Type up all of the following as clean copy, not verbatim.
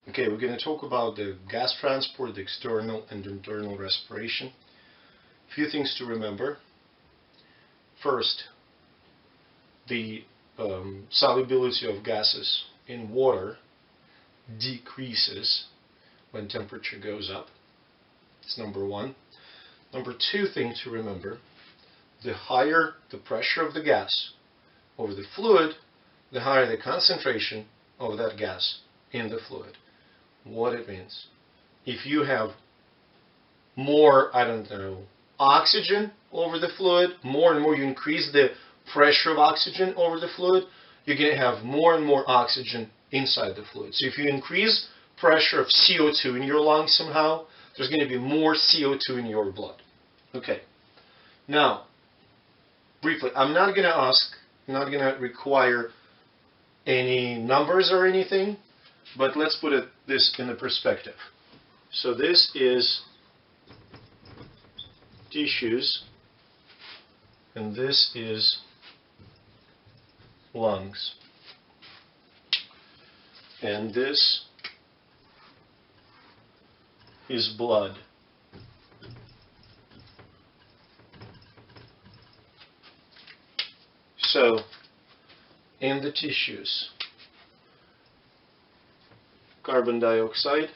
Okay, we're going to talk about the gas transport, the external and internal respiration. A few things to remember. First, the solubility of gases in water decreases when temperature goes up. That's number one. Number two thing to remember, the higher the pressure of the gas over the fluid, the higher the concentration of that gas in the fluid. What it means. If you have more, oxygen over the fluid, more and more you increase the pressure of oxygen over the fluid, you're going to have more and more oxygen inside the fluid. So if you increase pressure of CO2 in your lungs somehow, there's going to be more CO2 in your blood. Okay. Now, briefly, I'm not going to require any numbers or anything, but let's put this in a perspective. So this is tissues, and this is lungs. And this is blood. So, in the tissues, carbon dioxide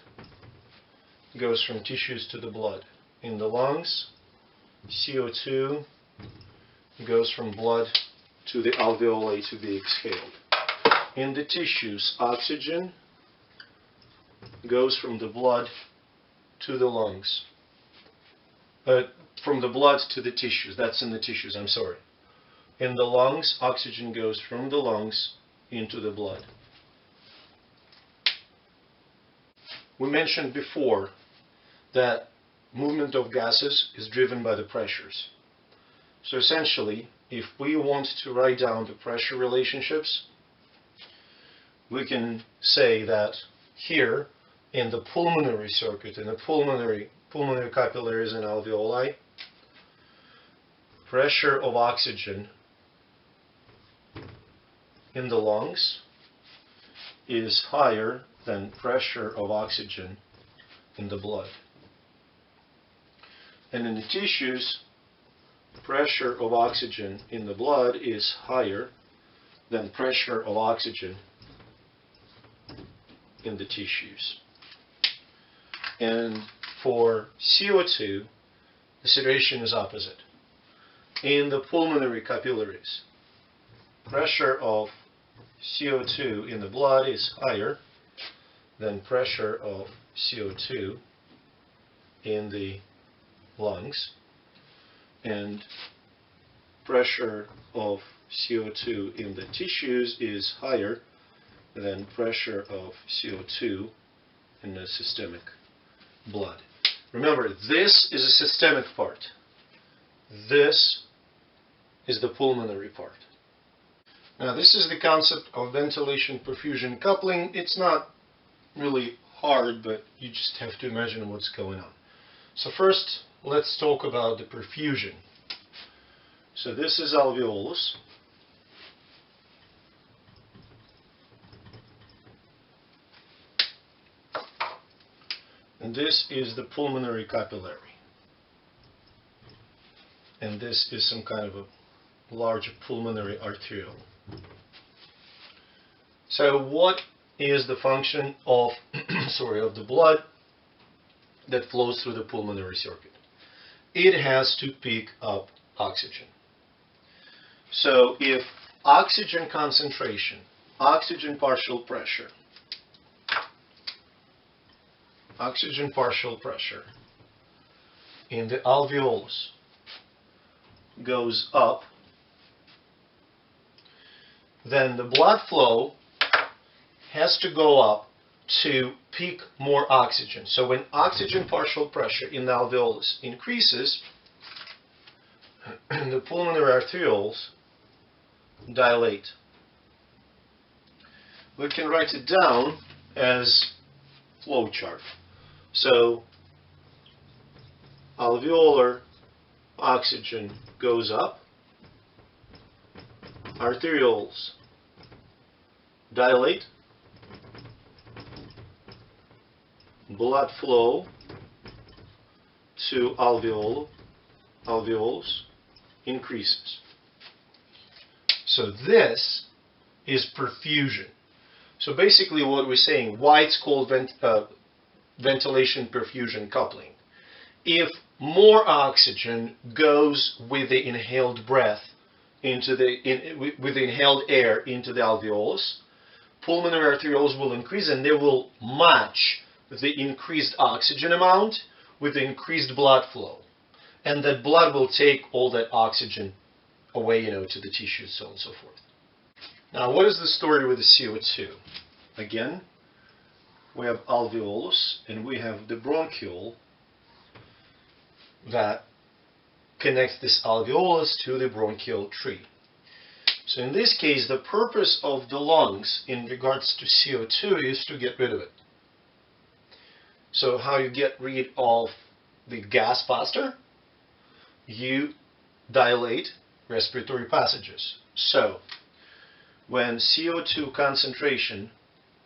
goes from tissues to the blood. In the lungs, CO2 goes from blood to the alveoli to be exhaled. In the tissues, oxygen goes from the blood to the lungs. From the blood to the tissues. That's in the tissues, I'm sorry. In the lungs, oxygen goes from the lungs into the blood. We mentioned before that movement of gases is driven by the pressures. So essentially, if we want to write down the pressure relationships, we can say that here in the pulmonary circuit, in the pulmonary capillaries and alveoli, pressure of oxygen in the lungs is higher than pressure of oxygen in the blood. And in the tissues, pressure of oxygen in the blood is higher than pressure of oxygen in the tissues. And for CO2, the situation is opposite. In the pulmonary capillaries, pressure of CO2 in the blood is higher than pressure of CO2 in the lungs, and pressure of CO2 in the tissues is higher than pressure of CO2 in the systemic blood. Remember, this is a systemic part. This is the pulmonary part. Now, this is the concept of ventilation-perfusion coupling. It's not really hard, but you just have to imagine what's going on. So first, let's talk about the perfusion. So this is alveolus. And this is the pulmonary capillary. And this is some kind of a large pulmonary arteriole. So what is the function of of the blood that flows through the pulmonary circuit? It has to pick up oxygen. So if oxygen concentration, oxygen partial pressure in the alveolus goes up, then the blood flow has to go up to pick more oxygen. So when oxygen partial pressure in the alveolus increases, the pulmonary arterioles dilate. We can write it down as flow chart. So alveolar oxygen goes up, arterioles dilate, blood flow to alveolus increases. So this is perfusion. So basically what we're saying, why it's called ventilation perfusion coupling. If more oxygen goes with the inhaled breath into with the inhaled air into the alveolus, pulmonary arterioles will increase and they will match the increased oxygen amount with the increased blood flow. And that blood will take all that oxygen away, to the tissues, so on and so forth. Now, what is the story with the CO2? Again, we have alveolus and we have the bronchiole that connects this alveolus to the bronchial tree. So in this case, the purpose of the lungs in regards to CO2 is to get rid of it. So how you get rid of the gas faster? You dilate respiratory passages. So when CO2 concentration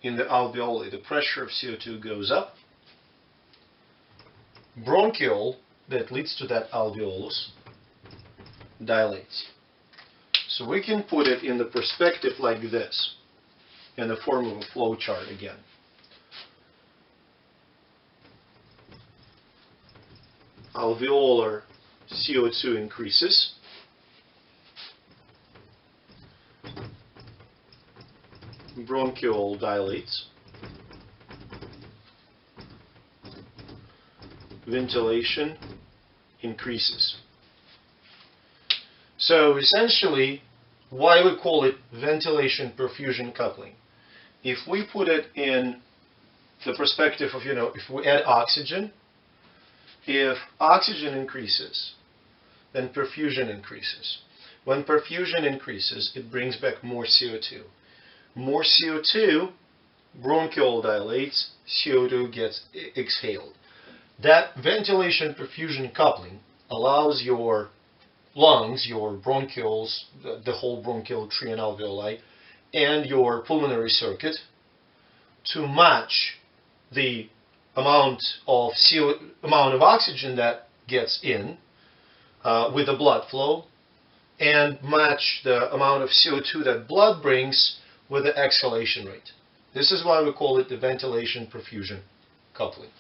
in the alveoli, the pressure of CO2 goes up, bronchiole that leads to that alveolus dilates. So we can put it in the perspective like this, in the form of a flow chart again. Alveolar CO2 increases. Bronchiole dilates. Ventilation increases. So essentially, why we call it ventilation perfusion coupling? If we put it in the perspective of, if we add oxygen, if oxygen increases, then perfusion increases. When perfusion increases, it brings back more CO2. More CO2, bronchiole dilates, CO2 gets exhaled. That ventilation perfusion coupling allows your lungs, your bronchioles, the whole bronchial tree and alveoli, and your pulmonary circuit to match the amount of oxygen that gets in with the blood flow, and match the amount of CO2 that blood brings with the exhalation rate. This is why we call it the ventilation perfusion coupling.